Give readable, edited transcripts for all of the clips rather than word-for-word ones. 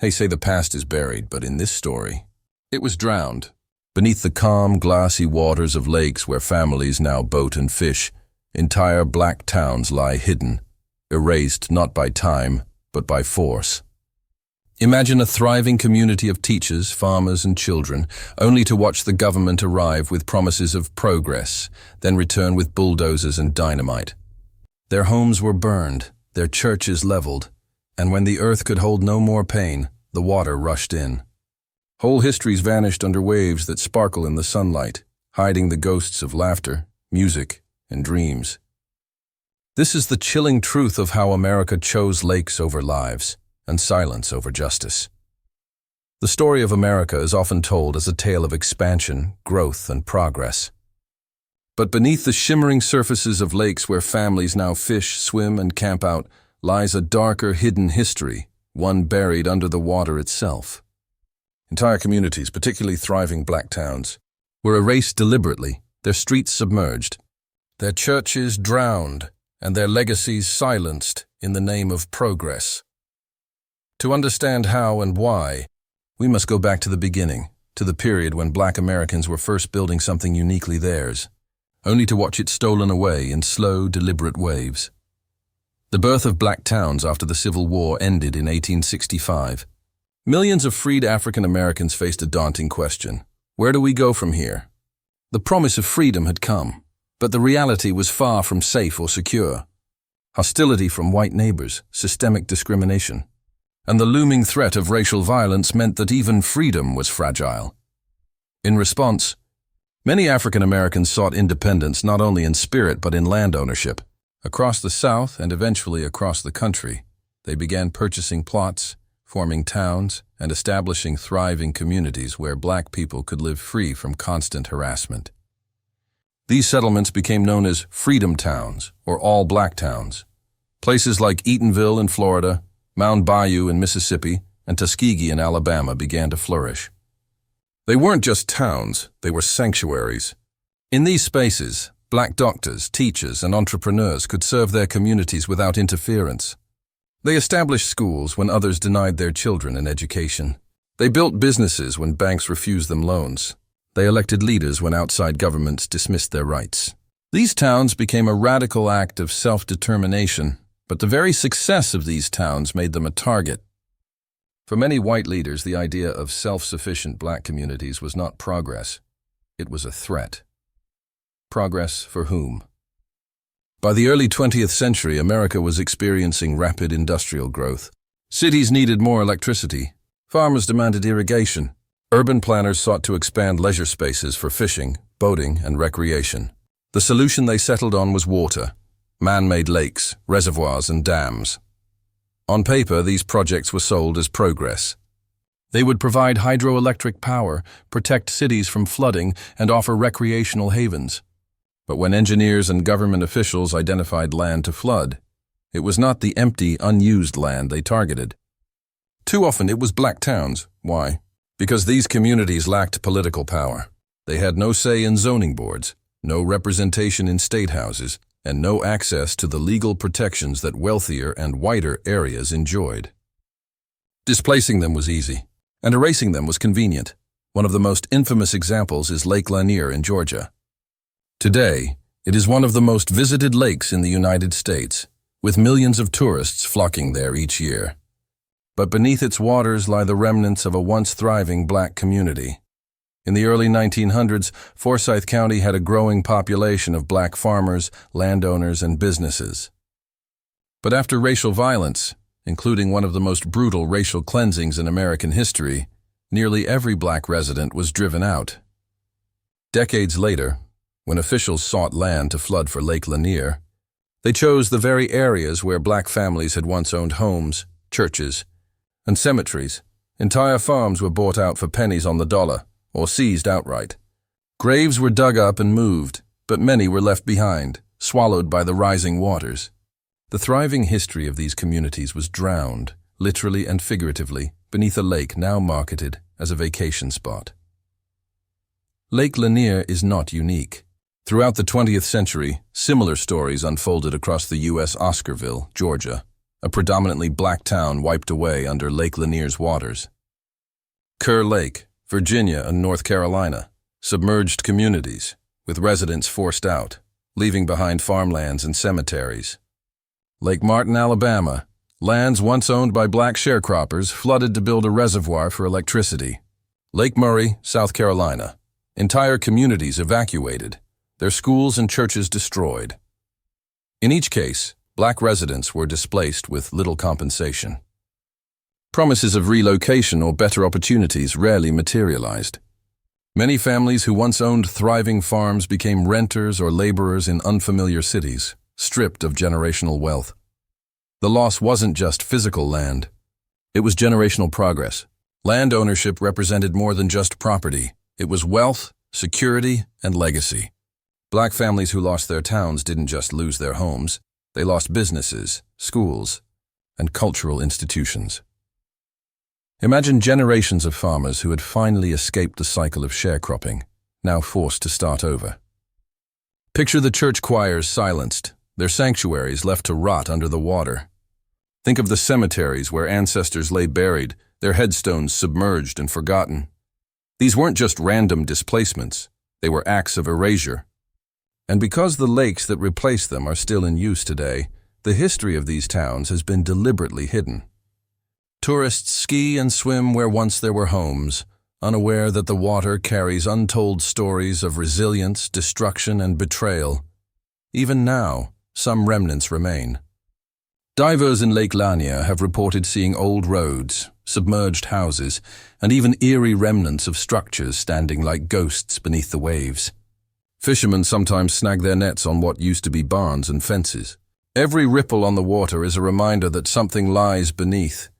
They say the past is buried, but in this story, it was drowned. Beneath the calm, glassy waters of lakes where families now boat and fish, entire black towns lie hidden, erased not by time, but by force. Imagine a thriving community of teachers, farmers, and children, only to watch the government arrive with promises of progress, then return with bulldozers and dynamite. Their homes were burned, their churches leveled, and when the earth could hold no more pain, the water rushed in. Whole histories vanished under waves that sparkle in the sunlight, hiding the ghosts of laughter, music, and dreams. This is the chilling truth of how America chose lakes over lives and silence over justice. The story of America is often told as a tale of expansion, growth, and progress. But beneath the shimmering surfaces of lakes where families now fish, swim, and camp out, lies a darker, hidden history, one buried under the water itself. Entire communities, particularly thriving black towns, were erased deliberately, their streets submerged, their churches drowned, and their legacies silenced in the name of progress. To understand how and why, we must go back to the beginning, to the period when black Americans were first building something uniquely theirs, only to watch it stolen away in slow, deliberate waves. The birth of black towns after the Civil War ended in 1865. Millions of freed African Americans faced a daunting question. Where do we go from here? The promise of freedom had come, but the reality was far from safe or secure. Hostility from white neighbors, systemic discrimination, and the looming threat of racial violence meant that even freedom was fragile. In response, many African Americans sought independence not only in spirit but in land ownership. Across the South and eventually across the country, they began purchasing plots, forming towns, and establishing thriving communities where black people could live free from constant harassment. These settlements became known as freedom towns or all-black towns. Places like Eatonville in Florida, Mound Bayou in Mississippi, and Tuskegee in Alabama began to flourish. They weren't just towns, they were sanctuaries. In these spaces, black doctors, teachers, and entrepreneurs could serve their communities without interference. They established schools when others denied their children an education. They built businesses when banks refused them loans. They elected leaders when outside governments dismissed their rights. These towns became a radical act of self-determination, but the very success of these towns made them a target. For many white leaders, the idea of self-sufficient black communities was not progress. It was a threat. Progress for whom? By the early 20th century, America was experiencing rapid industrial growth. Cities needed more electricity. Farmers demanded irrigation. Urban planners sought to expand leisure spaces for fishing, boating, and recreation. The solution they settled on was water, man-made lakes, reservoirs, and dams. On paper, these projects were sold as progress. They would provide hydroelectric power, protect cities from flooding, and offer recreational havens. But when engineers and government officials identified land to flood, it was not the empty, unused land they targeted. Too often it was black towns. Why? Because these communities lacked political power. They had no say in zoning boards, no representation in state houses, and no access to the legal protections that wealthier and whiter areas enjoyed. Displacing them was easy, and erasing them was convenient. One of the most infamous examples is Lake Lanier in Georgia. Today, it is one of the most visited lakes in the United States, with millions of tourists flocking there each year. But beneath its waters lie the remnants of a once thriving black community. In the early 1900s, Forsyth County had a growing population of black farmers, landowners, and businesses. But after racial violence, including one of the most brutal racial cleansings in American history, nearly every black resident was driven out. Decades later, when officials sought land to flood for Lake Lanier, they chose the very areas where black families had once owned homes, churches, and cemeteries. Entire farms were bought out for pennies on the dollar, or seized outright. Graves were dug up and moved, but many were left behind, swallowed by the rising waters. The thriving history of these communities was drowned, literally and figuratively, beneath a lake now marketed as a vacation spot. Lake Lanier is not unique. Throughout the 20th century, similar stories unfolded across the U.S. Oscarville, Georgia, a predominantly black town wiped away under Lake Lanier's waters. Kerr Lake, Virginia and North Carolina, submerged communities, with residents forced out, leaving behind farmlands and cemeteries. Lake Martin, Alabama, lands once owned by black sharecroppers flooded to build a reservoir for electricity. Lake Murray, South Carolina, entire communities evacuated, their schools and churches destroyed. In each case, black residents were displaced with little compensation. Promises of relocation or better opportunities rarely materialized. Many families who once owned thriving farms became renters or laborers in unfamiliar cities, stripped of generational wealth. The loss wasn't just physical land. It was generational progress. Land ownership represented more than just property. It was wealth, security, and legacy. Black families who lost their towns didn't just lose their homes. They lost businesses, schools, and cultural institutions. Imagine generations of farmers who had finally escaped the cycle of sharecropping, now forced to start over. Picture the church choirs silenced, their sanctuaries left to rot under the water. Think of the cemeteries where ancestors lay buried, their headstones submerged and forgotten. These weren't just random displacements, they were acts of erasure. And because the lakes that replaced them are still in use today, the history of these towns has been deliberately hidden. Tourists ski and swim where once there were homes, unaware that the water carries untold stories of resilience, destruction, and betrayal. Even now, some remnants remain. Divers in Lake Lanier have reported seeing old roads, submerged houses, and even eerie remnants of structures standing like ghosts beneath the waves. Fishermen sometimes snag their nets on what used to be barns and fences. Every ripple on the water is a reminder that something lies beneath,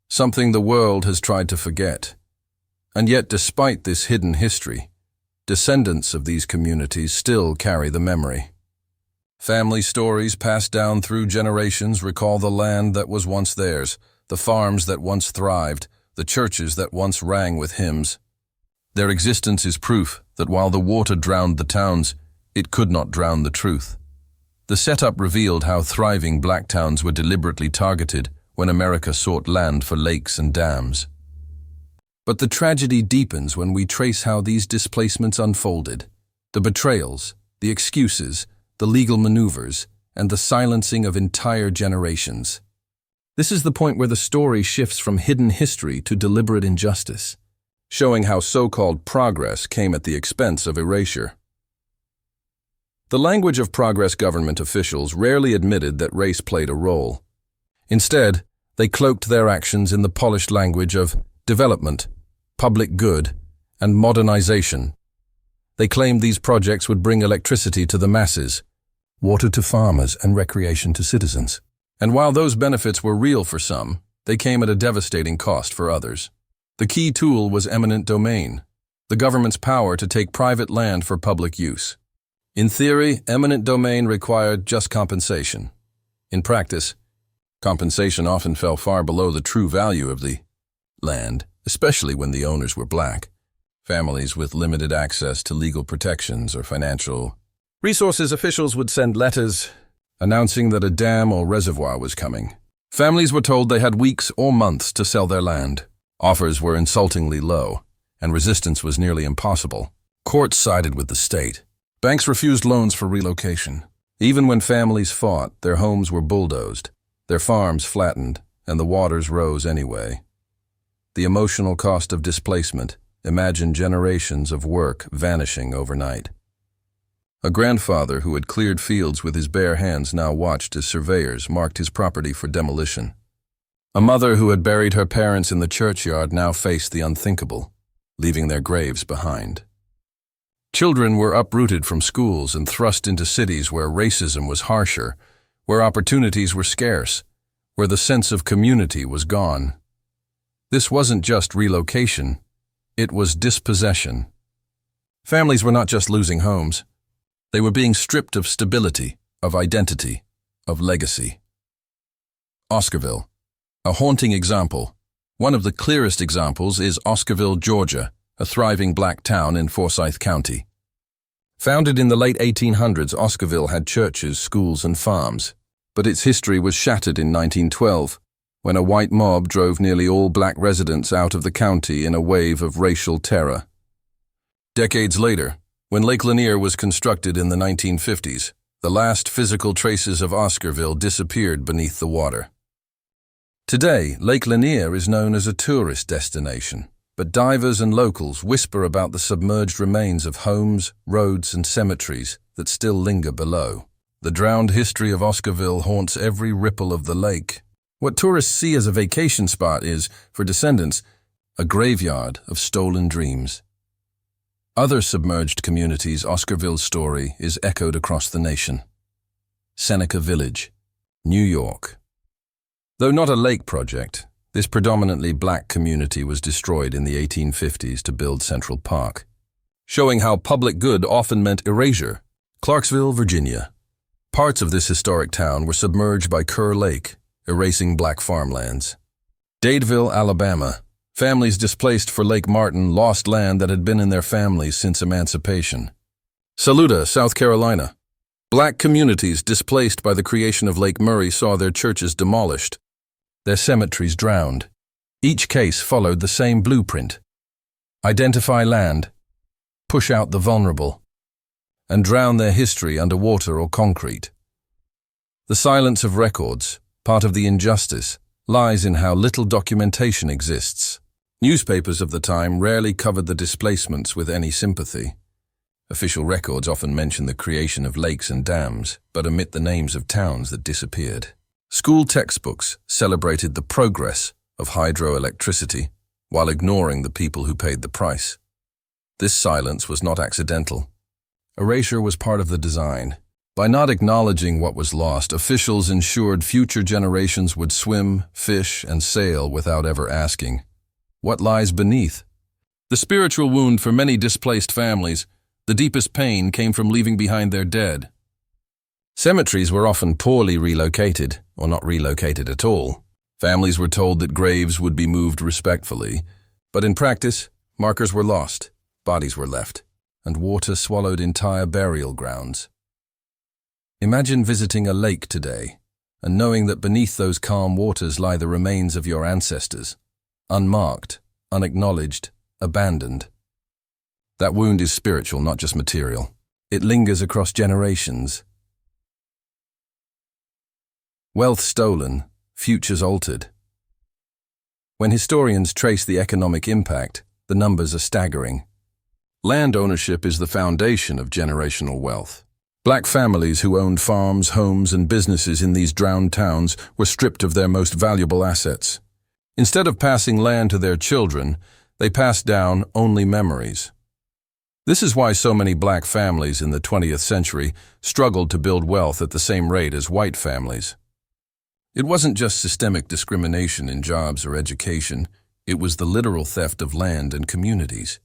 something the world has tried to forget. And yet, despite this hidden history, descendants of these communities still carry the memory. Family stories passed down through generations recall the land that was once theirs, the farms that once thrived, the churches that once rang with hymns. Their existence is proof that while the water drowned the towns, it could not drown the truth. The setup revealed how thriving black towns were deliberately targeted when America sought land for lakes and dams. But the tragedy deepens when we trace how these displacements unfolded. The betrayals, the excuses, the legal maneuvers, and the silencing of entire generations. This is the point where the story shifts from hidden history to deliberate injustice, showing how so-called progress came at the expense of erasure. The language of progress government officials rarely admitted that race played a role. Instead, they cloaked their actions in the polished language of development, public good, and modernization. They claimed these projects would bring electricity to the masses, water to farmers, and recreation to citizens. And while those benefits were real for some, they came at a devastating cost for others. The key tool was eminent domain, the government's power to take private land for public use. In theory, eminent domain required just compensation. In practice, compensation often fell far below the true value of the land, especially when the owners were black. Families with limited access to legal protections or financial resources, officials would send letters announcing that a dam or reservoir was coming. Families were told they had weeks or months to sell their land. Offers were insultingly low, and resistance was nearly impossible. Courts sided with the state. Banks refused loans for relocation. Even when families fought, their homes were bulldozed, their farms flattened, and the waters rose anyway. The emotional cost of displacement, imagine generations of work vanishing overnight. A grandfather who had cleared fields with his bare hands now watched as surveyors marked his property for demolition. A mother who had buried her parents in the churchyard now faced the unthinkable, leaving their graves behind. Children were uprooted from schools and thrust into cities where racism was harsher, where opportunities were scarce, where the sense of community was gone. This wasn't just relocation, it was dispossession. Families were not just losing homes. They were being stripped of stability, of identity, of legacy. Oscarville, a haunting example. One of the clearest examples is Oscarville, Georgia, a thriving black town in Forsyth County. Founded in the late 1800s, Oscarville had churches, schools, and farms. but its history was shattered in 1912, when a white mob drove nearly all black residents out of the county in a wave of racial terror. Decades later, when Lake Lanier was constructed in the 1950s, the last physical traces of Oscarville disappeared beneath the water. Today, Lake Lanier is known as a tourist destination, but divers and locals whisper about the submerged remains of homes, roads, and cemeteries that still linger below. The drowned history of Oscarville haunts every ripple of the lake. What tourists see as a vacation spot is, for descendants, a graveyard of stolen dreams. Other submerged communities, Oscarville's story is echoed across the nation. Seneca Village, New York. Though not a lake project, this predominantly black community was destroyed in the 1850s to build Central Park, showing how public good often meant erasure. Clarksville, Virginia. Parts of this historic town were submerged by Kerr Lake, erasing black farmlands. Dadeville, Alabama. Families displaced for Lake Martin lost land that had been in their families since emancipation. Saluda, South Carolina. Black communities displaced by the creation of Lake Murray saw their churches demolished, their cemeteries drowned. Each case followed the same blueprint. Identify land, push out the vulnerable, and drown their history under water or concrete. The silence of records, part of the injustice, lies in how little documentation exists. Newspapers of the time rarely covered the displacements with any sympathy. Official records often mention the creation of lakes and dams, but omit the names of towns that disappeared. School textbooks celebrated the progress of hydroelectricity, while ignoring the people who paid the price. This silence was not accidental. Erasure was part of the design. By not acknowledging what was lost, officials ensured future generations would swim, fish, and sail without ever asking, what lies beneath? The spiritual wound for many displaced families, the deepest pain came from leaving behind their dead. Cemeteries were often poorly relocated, or not relocated at all. Families were told that graves would be moved respectfully, but in practice, markers were lost, bodies were left, and water swallowed entire burial grounds. Imagine visiting a lake today, and knowing that beneath those calm waters lie the remains of your ancestors, unmarked, unacknowledged, abandoned. That wound is spiritual, not just material. It lingers across generations. Wealth stolen, futures altered. When historians trace the economic impact, the numbers are staggering. Land ownership is the foundation of generational wealth. Black families who owned farms, homes, and businesses in these drowned towns were stripped of their most valuable assets. Instead of passing land to their children, they passed down only memories. This is why so many black families in the 20th century struggled to build wealth at the same rate as white families. It wasn't just systemic discrimination in jobs or education, it was the literal theft of land and communities.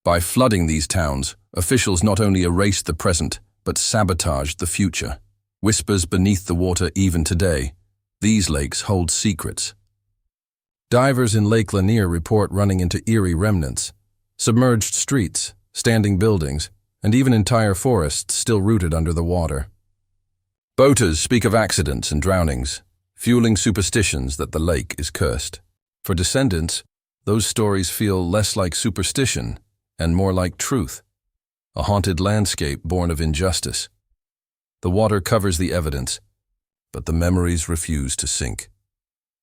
By flooding these towns, officials not only erased the present, but sabotaged the future. Whispers beneath the water even today, these lakes hold secrets. Divers in Lake Lanier report running into eerie remnants, submerged streets, standing buildings, and even entire forests still rooted under the water. Boaters speak of accidents and drownings, fueling superstitions that the lake is cursed. For descendants, those stories feel less like superstition and more like truth, a haunted landscape born of injustice. The water covers the evidence, but the memories refuse to sink.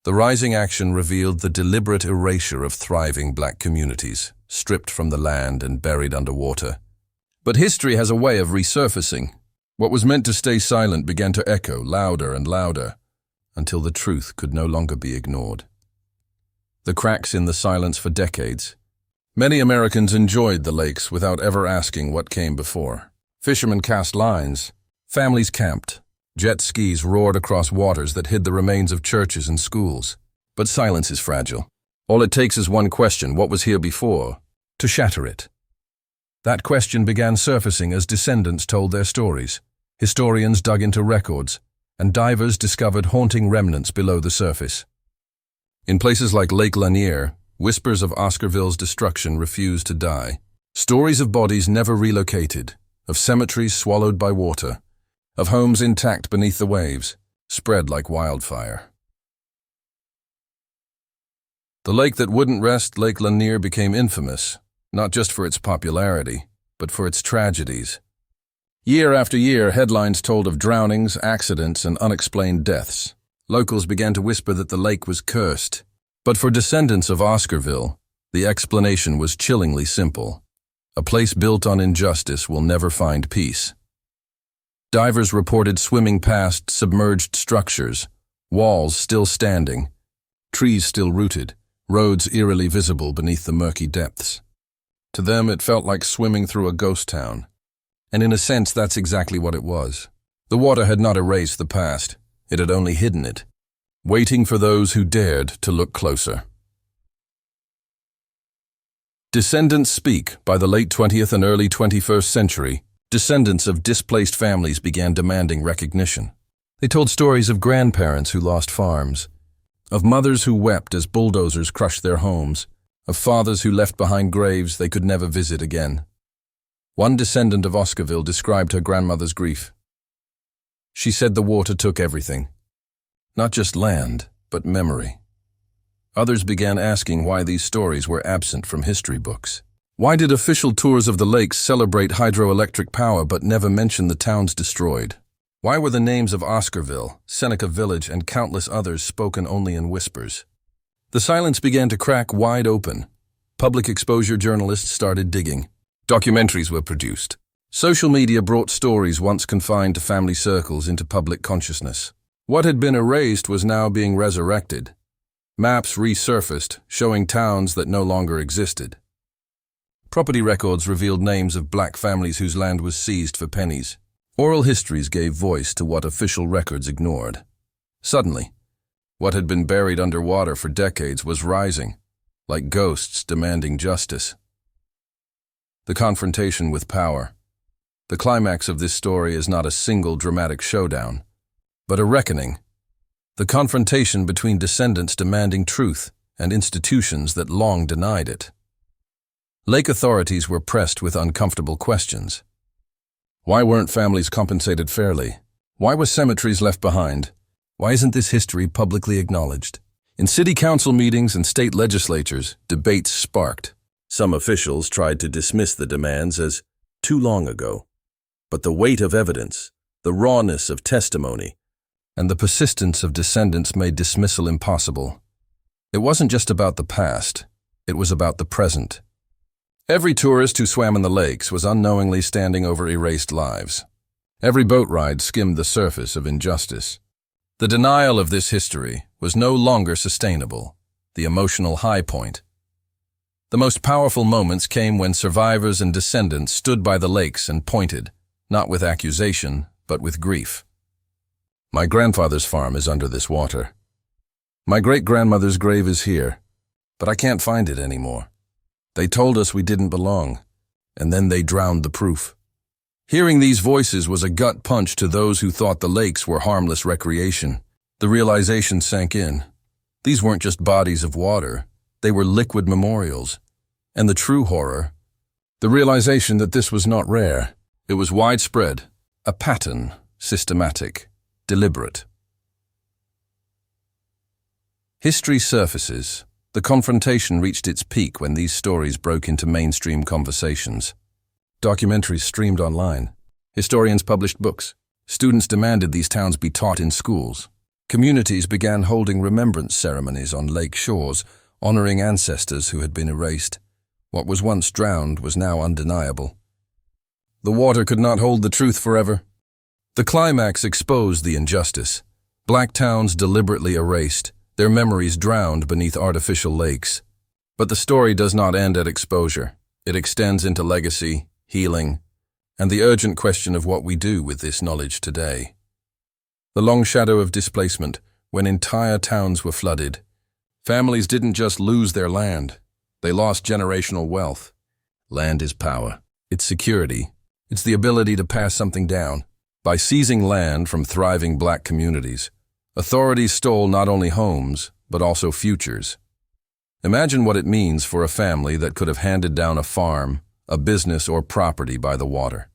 The rising action revealed the deliberate erasure of thriving black communities, stripped from the land and buried underwater. But history has a way of resurfacing. What was meant to stay silent began to echo louder and louder, until the truth could no longer be ignored. The cracks in the silence for decades. Many Americans enjoyed the lakes without ever asking what came before. Fishermen cast lines, families camped, jet skis roared across waters that hid the remains of churches and schools. But silence is fragile. All it takes is one question, what was here before, to shatter it. That question began surfacing as descendants told their stories. Historians dug into records, and divers discovered haunting remnants below the surface. In places like Lake Lanier, whispers of Oscarville's destruction refused to die. Stories of bodies never relocated, of cemeteries swallowed by water, of homes intact beneath the waves. spread like wildfire. The lake that wouldn't rest, Lake Lanier, became infamous, not just for its popularity, but for its tragedies. Year after year, headlines told of drownings, accidents, and unexplained deaths. Locals began to whisper that the lake was cursed. But for descendants of Oscarville, the explanation was chillingly simple. A place built on injustice will never find peace. Divers reported swimming past submerged structures, walls still standing, trees still rooted, roads eerily visible beneath the murky depths. To them, it felt like swimming through a ghost town. And in a sense, that's exactly what it was. The water had not erased the past. It had only hidden it, waiting for those who dared to look closer. Descendants speak. By the late 20th and early 21st century, descendants of displaced families began demanding recognition. They told stories of grandparents who lost farms, of mothers who wept as bulldozers crushed their homes, of fathers who left behind graves they could never visit again. One descendant of Oscarville described her grandmother's grief. She said the water took everything, not just land, but memory. Others began asking why these stories were absent from history books. Why did official tours of the lakes celebrate hydroelectric power but never mention the towns destroyed? Why were the names of Oscarville, Seneca Village, and countless others spoken only in whispers? The silence began to crack wide open. Public exposure journalists started digging. Documentaries were produced. Social media brought stories once confined to family circles into public consciousness. What had been erased was now being resurrected. Maps resurfaced, showing towns that no longer existed. Property records revealed names of black families whose land was seized for pennies. Oral histories gave voice to what official records ignored. Suddenly, what had been buried underwater for decades was rising, like ghosts demanding justice. The confrontation with power. The climax of this story is not a single dramatic showdown, but a reckoning. The confrontation between descendants demanding truth and institutions that long denied it. Lake authorities were pressed with uncomfortable questions. Why weren't families compensated fairly? Why were cemeteries left behind? Why isn't this history publicly acknowledged? In city council meetings and state legislatures, debates sparked. Some officials tried to dismiss the demands as too long ago. But the weight of evidence, the rawness of testimony, and the persistence of descendants made dismissal impossible. It wasn't just about the past, it was about the present. Every tourist who swam in the lakes was unknowingly standing over erased lives. Every boat ride skimmed the surface of injustice. The denial of this history was no longer sustainable, the emotional high point. The most powerful moments came when survivors and descendants stood by the lakes and pointed, not with accusation, but with grief. My grandfather's farm is under this water. My great-grandmother's grave is here, but I can't find it anymore. They told us we didn't belong, and then they drowned the proof. Hearing these voices was a gut punch to those who thought the lakes were harmless recreation. The realization sank in. These weren't just bodies of water, they were liquid memorials. And the true horror, the realization that this was not rare, it was widespread, a pattern, systematic, deliberate. History surfaces. The confrontation reached its peak when these stories broke into mainstream conversations. Documentaries streamed online. Historians published books. Students demanded these towns be taught in schools. Communities began holding remembrance ceremonies on lake shores, honoring ancestors who had been erased. What was once drowned was now undeniable. The water could not hold the truth forever. The climax exposed the injustice. Black towns deliberately erased, their memories drowned beneath artificial lakes. But the story does not end at exposure. It extends into legacy, healing, and the urgent question of what we do with this knowledge today. The long shadow of displacement, when entire towns were flooded. Families didn't just lose their land, they lost generational wealth. Land is power. It's security. It's the ability to pass something down. By seizing land from thriving black communities, authorities stole not only homes, but also futures. Imagine what it means for a family that could have handed down a farm, a business, or property by the water.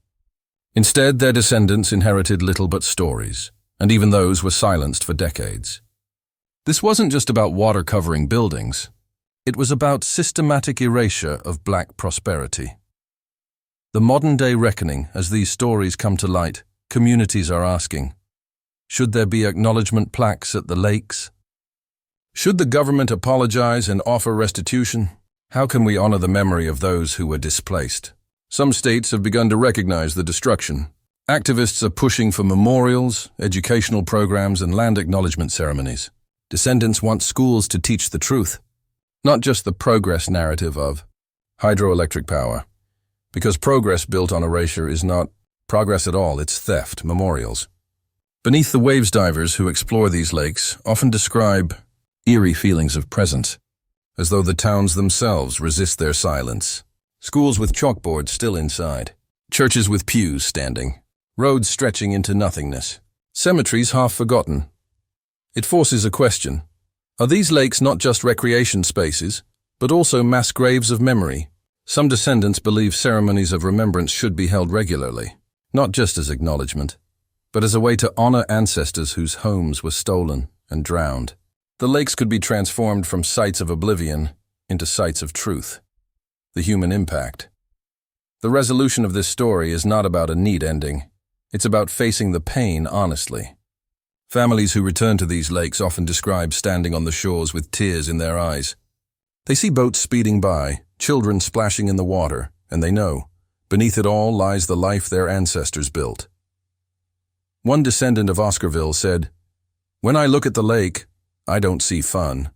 Instead, their descendants inherited little but stories, and even those were silenced for decades. This wasn't just about water covering buildings. It was about systematic erasure of black prosperity. The modern-day reckoning, as these stories come to light, communities are asking, should there be acknowledgement plaques at the lakes? Should the government apologize and offer restitution? How can we honor the memory of those who were displaced? Some states have begun to recognize the destruction. Activists are pushing for memorials, educational programs, and land acknowledgement ceremonies. Descendants want schools to teach the truth, not just the progress narrative of hydroelectric power. Because progress built on erasure is not progress at all, it's theft, memorials. Beneath the Waves divers who explore these lakes often describe eerie feelings of presence, as though the towns themselves resist their silence. Schools with chalkboards still inside, churches with pews standing, roads stretching into nothingness, cemeteries half forgotten. It forces a question. Are these lakes not just recreation spaces, but also mass graves of memory? Some descendants believe ceremonies of remembrance should be held regularly, not just as acknowledgement, but as a way to honor ancestors whose homes were stolen and drowned. The lakes could be transformed from sites of oblivion into sites of truth. The human impact. The resolution of this story is not about a neat ending. It's about facing the pain honestly. Families who return to these lakes often describe standing on the shores with tears in their eyes. They see boats speeding by, children splashing in the water, and they know, beneath it all lies the life their ancestors built. One descendant of Oscarville said, "When I look at the lake, I don't see fun.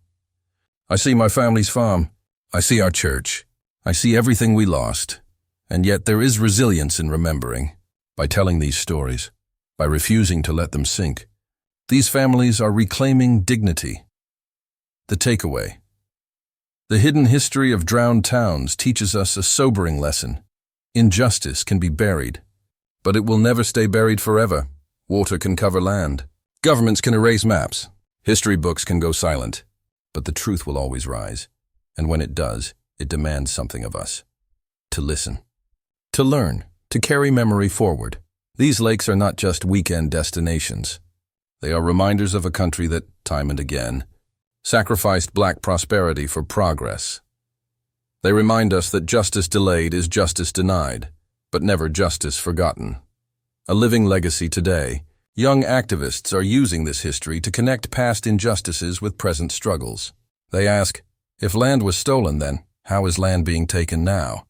I see my family's farm. I see our church. I see everything we lost. And yet there is resilience in remembering. By telling these stories, by refusing to let them sink, these families are reclaiming dignity." The takeaway. The hidden history of drowned towns teaches us a sobering lesson. Injustice can be buried, but it will never stay buried forever. Water can cover land. Governments can erase maps. History books can go silent. But the truth will always rise. And when it does, it demands something of us. To listen. To learn. To carry memory forward. These lakes are not just weekend destinations. They are reminders of a country that, time and again, sacrificed black prosperity for progress. They remind us that justice delayed is justice denied, but never justice forgotten. A living legacy today, young activists are using this history to connect past injustices with present struggles. They ask, if land was stolen then, how is land being taken now?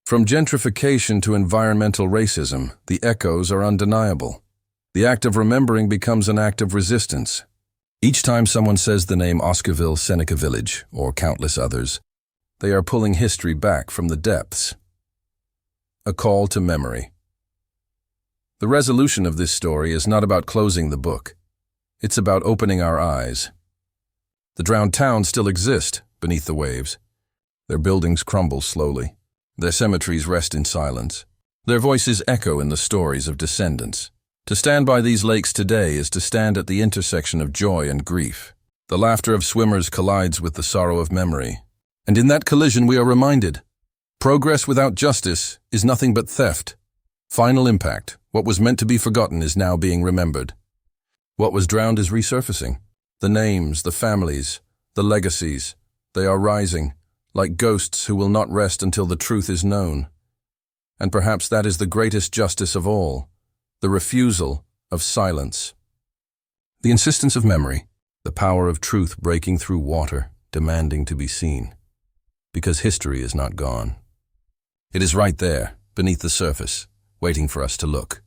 From gentrification to environmental racism, the echoes are undeniable. The act of remembering becomes an act of resistance. Each time someone says the name Oscarville Seneca Village, or countless others, they are pulling history back from the depths. A call to memory. The resolution of this story is not about closing the book. It's about opening our eyes. The drowned towns still exist beneath the waves. Their buildings crumble slowly. Their cemeteries rest in silence. Their voices echo in the stories of descendants. To stand by these lakes today is to stand at the intersection of joy and grief. The laughter of swimmers collides with the sorrow of memory. And in that collision we are reminded, progress without justice is nothing but theft. Final impact, what was meant to be forgotten is now being remembered. What was drowned is resurfacing. The names, the families, the legacies, they are rising, like ghosts who will not rest until the truth is known. And perhaps that is the greatest justice of all. The refusal of silence. The insistence of memory, the power of truth breaking through water, demanding to be seen. Because history is not gone. It is right there, beneath the surface, waiting for us to look.